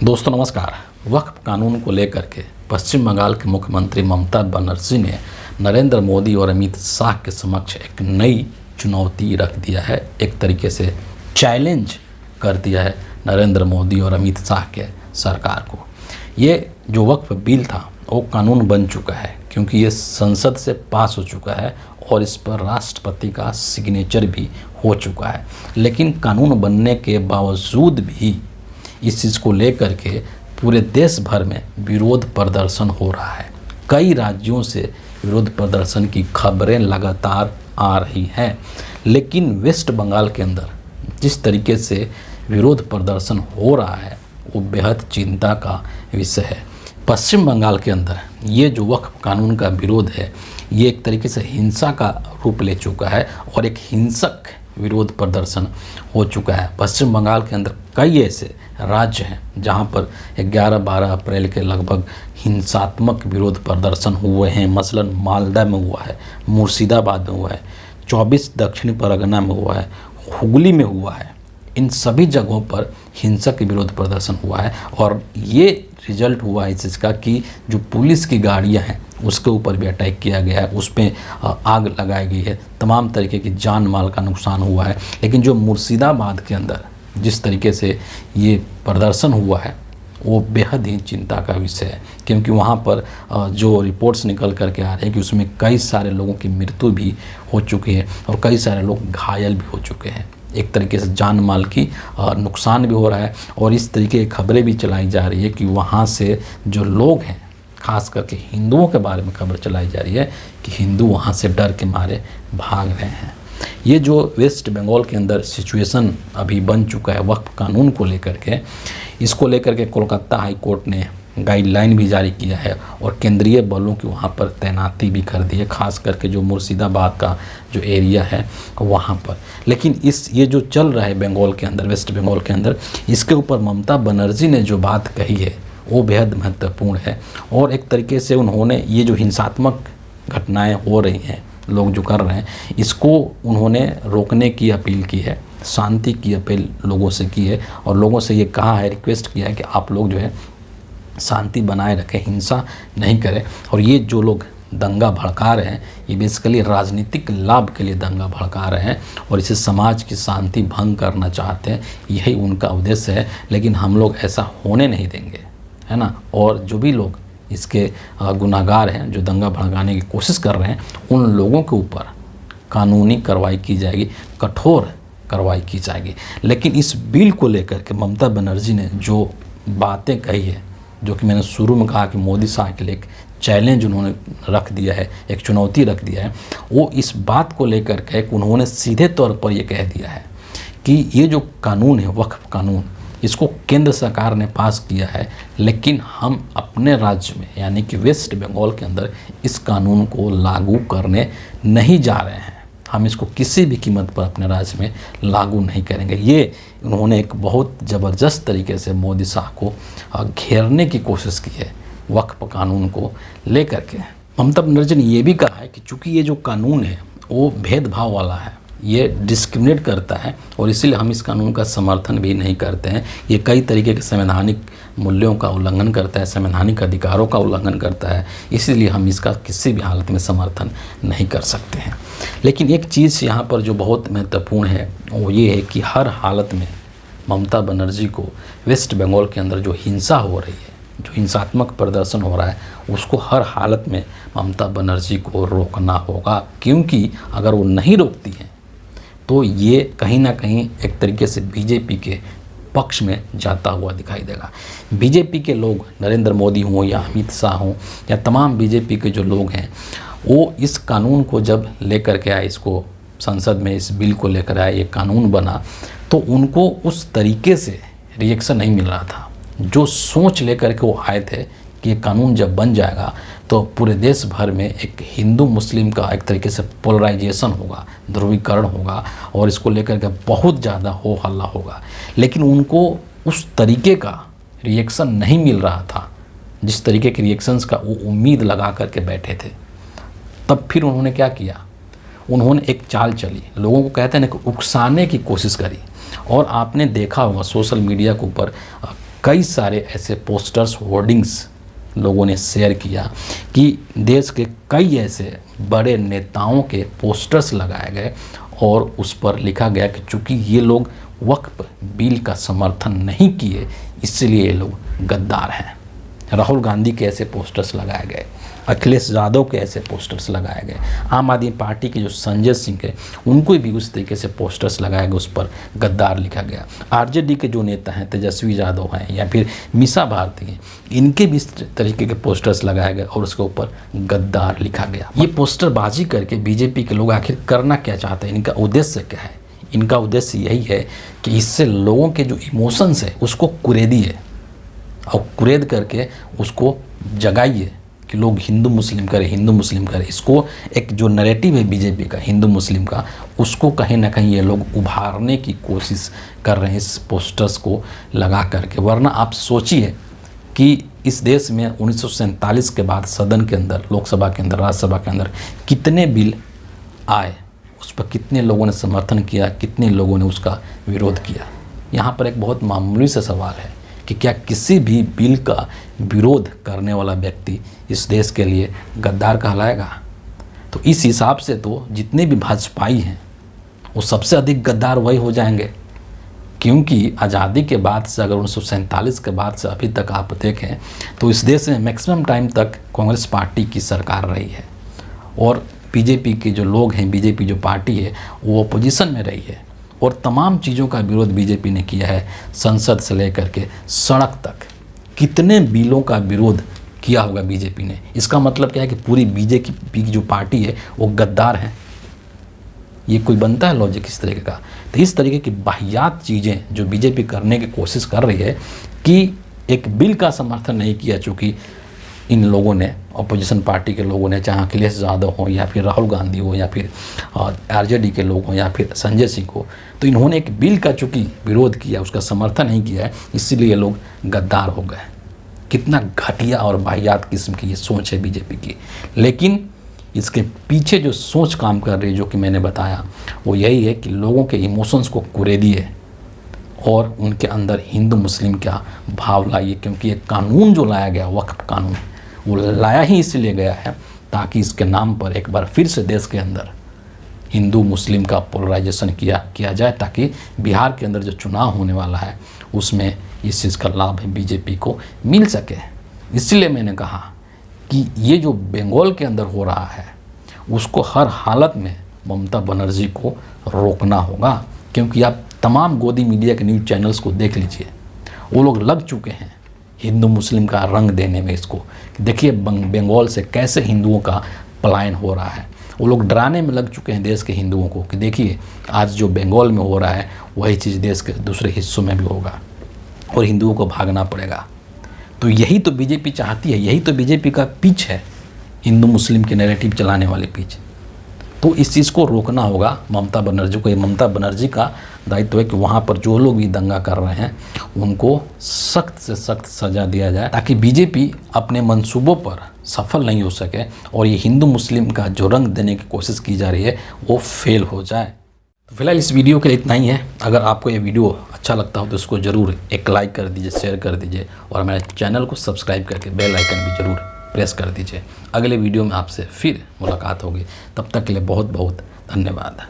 दोस्तों नमस्कार। वक्फ कानून को लेकर के पश्चिम बंगाल के मुख्यमंत्री ममता बनर्जी ने नरेंद्र मोदी और अमित शाह के समक्ष एक नई चुनौती रख दिया है। एक तरीके से चैलेंज कर दिया है नरेंद्र मोदी और अमित शाह के सरकार को। ये जो वक्फ बिल था वो कानून बन चुका है, क्योंकि ये संसद से पास हो चुका है और इस पर राष्ट्रपति का सिग्नेचर भी हो चुका है। लेकिन कानून बनने के बावजूद भी इस चीज़ को लेकर के पूरे देश भर में विरोध प्रदर्शन हो रहा है। कई राज्यों से विरोध प्रदर्शन की खबरें लगातार आ रही हैं, लेकिन वेस्ट बंगाल के अंदर जिस तरीके से विरोध प्रदर्शन हो रहा है वो बेहद चिंता का विषय है। पश्चिम बंगाल के अंदर ये जो वक्फ कानून का विरोध है ये एक तरीके से हिंसा का रूप ले चुका है और एक हिंसक विरोध प्रदर्शन हो चुका है। पश्चिम बंगाल के अंदर कई ऐसे राज्य हैं जहां पर 11-12 अप्रैल के लगभग हिंसात्मक विरोध प्रदर्शन हुए हैं। मसलन मालदा में हुआ है, मुर्शिदाबाद में हुआ है, 24 दक्षिण परगना में हुआ है, हुगली में हुआ है। इन सभी जगहों पर हिंसक विरोध प्रदर्शन हुआ है और ये रिजल्ट हुआ है इस चीज़ का कि जो पुलिस की गाड़ियां हैं उसके ऊपर भी अटैक किया गया है, उस पर आग लगाई गई है, तमाम तरीके की जान माल का नुकसान हुआ है। लेकिन जो मुर्शिदाबाद के अंदर जिस तरीके से ये प्रदर्शन हुआ है वो बेहद ही चिंता का विषय है, क्योंकि वहाँ पर जो रिपोर्ट्स निकल करके आ रहे हैं कि उसमें कई सारे लोगों की मृत्यु भी हो चुकी है और कई सारे लोग घायल भी हो चुके हैं। एक तरीके से जान माल की नुकसान भी हो रहा है और इस तरीके की खबरें भी चलाई जा रही है कि वहाँ से जो लोग हैं, खास करके हिंदुओं के बारे में खबर चलाई जा रही है कि हिंदू वहाँ से डर के मारे भाग रहे हैं। ये जो वेस्ट बंगाल के अंदर सिचुएशन अभी बन चुका है वक्फ कानून को लेकर के, इसको लेकर के कोलकाता हाई कोर्ट ने गाइडलाइन भी जारी किया है और केंद्रीय बलों की वहाँ पर तैनाती भी कर दी है, खास करके जो मुर्शिदाबाद का जो एरिया है वहाँ पर। लेकिन ये जो चल रहा है बंगाल के अंदर, वेस्ट बंगाल के अंदर, इसके ऊपर ममता बनर्जी ने जो बात कही है वो बेहद महत्वपूर्ण है और एक तरीके से उन्होंने ये जो हिंसात्मक घटनाएं हो रही हैं, लोग जो कर रहे हैं, इसको उन्होंने रोकने की अपील की है, शांति की अपील लोगों से की है और लोगों से ये कहा है, रिक्वेस्ट किया है कि आप लोग जो है शांति बनाए रखें, हिंसा नहीं करें। और ये जो लोग दंगा भड़का रहे हैं ये बेसिकली राजनीतिक लाभ के लिए दंगा भड़का रहे हैं और इसे समाज की शांति भंग करना चाहते हैं, यही उनका उद्देश्य है। लेकिन हम लोग ऐसा होने नहीं देंगे, है ना। और जो भी लोग इसके गुनाहगार हैं, जो दंगा भड़काने की कोशिश कर रहे हैं, उन लोगों के ऊपर कानूनी कार्रवाई की जाएगी, कठोर कार्रवाई की जाएगी। लेकिन इस बिल को लेकर के ममता बनर्जी ने जो बातें कही है, जो कि मैंने शुरू में कहा कि मोदी शाह के लिए एक चैलेंज उन्होंने रख दिया है, एक चुनौती रख दिया है, वो इस बात को लेकर के उन्होंने सीधे तौर पर ये कह दिया है कि ये जो कानून है वक्फ कानून, इसको केंद्र सरकार ने पास किया है, लेकिन हम अपने राज्य में यानी कि वेस्ट बंगाल के अंदर इस कानून को लागू करने नहीं जा रहे हैं। हम इसको किसी भी कीमत पर अपने राज्य में लागू नहीं करेंगे। ये उन्होंने एक बहुत ज़बरदस्त तरीके से मोदी शाह को घेरने की कोशिश की है वक्फ कानून को लेकर के। ममता बनर्जी ने ये भी कहा है कि चूँकि ये जो कानून है वो भेदभाव वाला है, ये डिस्क्रिमिनेट करता है और इसीलिए हम इस कानून का समर्थन भी नहीं करते हैं। ये कई तरीके के संवैधानिक मूल्यों का उल्लंघन करता है, संवैधानिक अधिकारों का उल्लंघन करता है, इसीलिए हम इसका किसी भी हालत में समर्थन नहीं कर सकते हैं। लेकिन एक चीज़ यहाँ पर जो बहुत महत्वपूर्ण है वो ये है कि हर हालत में ममता बनर्जी को वेस्ट बंगाल के अंदर जो हिंसा हो रही है, जो हिंसात्मक प्रदर्शन हो रहा है, उसको हर हालत में ममता बनर्जी को रोकना होगा, क्योंकि अगर वो नहीं रोकती हैं तो ये कहीं ना कहीं एक तरीके से बीजेपी के पक्ष में जाता हुआ दिखाई देगा। बीजेपी के लोग, नरेंद्र मोदी हों या अमित शाह हों या तमाम बीजेपी के जो लोग हैं, वो इस कानून को जब लेकर के आए, इसको संसद में इस बिल को लेकर आए, ये कानून बना, तो उनको उस तरीके से रिएक्शन नहीं मिल रहा था जो सोच लेकर के वो आए थे कि ये कानून जब बन जाएगा तो पूरे देश भर में एक हिंदू मुस्लिम का एक तरीके से पोलराइजेशन होगा, ध्रुवीकरण होगा और इसको लेकर के बहुत ज़्यादा हो हल्ला होगा। लेकिन उनको उस तरीके का रिएक्शन नहीं मिल रहा था जिस तरीके के रिएक्शंस का वो उम्मीद लगा करके बैठे थे। तब फिर उन्होंने क्या किया, उन्होंने एक चाल चली, लोगों को कहते हैं ना कि उकसाने की कोशिश करी। और आपने देखा होगा सोशल मीडिया के ऊपर कई सारे ऐसे पोस्टर्स, होर्डिंग्स लोगों ने शेयर किया कि देश के कई ऐसे बड़े नेताओं के पोस्टर्स लगाए गए और उस पर लिखा गया कि चूँकि ये लोग वक्फ बिल का समर्थन नहीं किए इसलिए ये लोग गद्दार हैं। राहुल गांधी के ऐसे पोस्टर्स लगाए गए, अखिलेश यादव के ऐसे पोस्टर्स लगाए गए, आम आदमी पार्टी के जो संजय सिंह है उनको भी उस तरीके से पोस्टर्स लगाए गए, उस पर गद्दार लिखा गया। आरजेडी के जो नेता हैं, तेजस्वी यादव हैं या फिर मीसा भारती हैं, इनके भी इस तरीके के पोस्टर्स लगाए गए और उसके ऊपर गद्दार लिखा गया। ये पोस्टरबाजी करके बीजेपी के लोग आखिर करना क्या चाहते हैं, इनका उद्देश्य क्या है? इनका उद्देश्य यही है कि इससे लोगों के जो इमोशंस है उसको कुरेदिए और कुरेद करके उसको जगाइए कि लोग हिंदू मुस्लिम करें, हिंदू मुस्लिम करें। इसको एक जो नैरेटिव है बीजेपी का हिंदू मुस्लिम का, उसको कहीं ना कहीं ये लोग उभारने की कोशिश कर रहे हैं इस पोस्टर्स को लगा करके। वरना आप सोचिए कि इस देश में 1947 के बाद सदन के अंदर, लोकसभा के अंदर, राज्यसभा के अंदर कितने बिल आए, उस पर कितने लोगों ने समर्थन किया, कितने लोगों ने उसका विरोध किया। यहाँ पर एक बहुत मामूली सा सवाल है कि क्या किसी भी बिल का विरोध करने वाला व्यक्ति इस देश के लिए गद्दार कहलाएगा? तो इस हिसाब से तो जितने भी भाजपाई हैं वो सबसे अधिक गद्दार वही हो जाएंगे, क्योंकि आज़ादी के बाद से अगर 1947 के बाद से अभी तक आप देखें तो इस देश में मैक्सिमम टाइम तक कांग्रेस पार्टी की सरकार रही है और बीजेपी के जो लोग हैं, बीजेपी जो पार्टी है वो अपोजिशन में रही है और तमाम चीज़ों का विरोध बीजेपी ने किया है, संसद से लेकर के सड़क तक। कितने बिलों का विरोध किया होगा बीजेपी ने? इसका मतलब क्या है कि पूरी बीजेपी की जो पार्टी है वो गद्दार है? ये कोई बनता है लॉजिक इस तरीके का? तो इस तरीके की वाहियात चीज़ें जो बीजेपी करने की कोशिश कर रही है कि एक बिल का समर्थन नहीं किया, चूँकि इन लोगों ने, अपोजिशन पार्टी के लोगों ने, चाहे अखिलेश यादव हो या फिर राहुल गांधी हो या फिर आरजेडी के लोग हों या फिर संजय सिंह हो, तो इन्होंने एक बिल का चूँकि विरोध किया, उसका समर्थन नहीं किया है, इसीलिए ये लोग गद्दार हो गए। कितना घटिया और वाहियात किस्म की ये सोच है बीजेपी की। लेकिन इसके पीछे जो सोच काम कर रही है, जो कि मैंने बताया, वो यही है कि लोगों के इमोशंस को कुरेदिए और उनके अंदर हिंदू मुस्लिम का भाव लाइए। क्योंकि ये कानून जो लाया गया, वक्फ कानून, वो लाया ही इसलिए गया है ताकि इसके नाम पर एक बार फिर से देश के अंदर हिंदू मुस्लिम का पोलराइजेशन किया जाए, ताकि बिहार के अंदर जो चुनाव होने वाला है उसमें इस चीज़ का लाभ बीजेपी को मिल सके। इसलिए मैंने कहा कि ये जो बंगाल के अंदर हो रहा है उसको हर हालत में ममता बनर्जी को रोकना होगा। क्योंकि आप तमाम गोदी मीडिया के न्यूज़ चैनल्स को देख लीजिए, वो लोग लग चुके हैं हिंदू मुस्लिम का रंग देने में इसको। देखिए बंगाल से कैसे हिंदुओं का पलायन हो रहा है। वो लोग डराने में लग चुके हैं देश के हिंदुओं को कि देखिए आज जो बंगाल में हो रहा है वही चीज़ देश के दूसरे हिस्सों में भी होगा और हिंदुओं को भागना पड़ेगा। तो यही तो बीजेपी चाहती है, यही तो बीजेपी का पिच है, हिंदू मुस्लिम के नैरेटिव चलाने वाले पिच। तो इस चीज़ को रोकना होगा ममता बनर्जी को। ये ममता बनर्जी का दायित्व है कि वहाँ पर जो लोग भी दंगा कर रहे हैं उनको सख्त से सख्त सज़ा दिया जाए, ताकि बीजेपी अपने मंसूबों पर सफल नहीं हो सके और ये हिंदू मुस्लिम का जो रंग देने की कोशिश की जा रही है वो फेल हो जाए। तो फिलहाल इस वीडियो के लिए इतना ही है। अगर आपको ये वीडियो अच्छा लगता हो तो इसको ज़रूर एक लाइक कर दीजिए, शेयर कर दीजिए और हमारे चैनल को सब्सक्राइब करके बेल आइकन भी ज़रूर प्रेस कर दीजिए। अगले वीडियो में आपसे फिर मुलाकात होगी, तब तक के लिए बहुत बहुत धन्यवाद।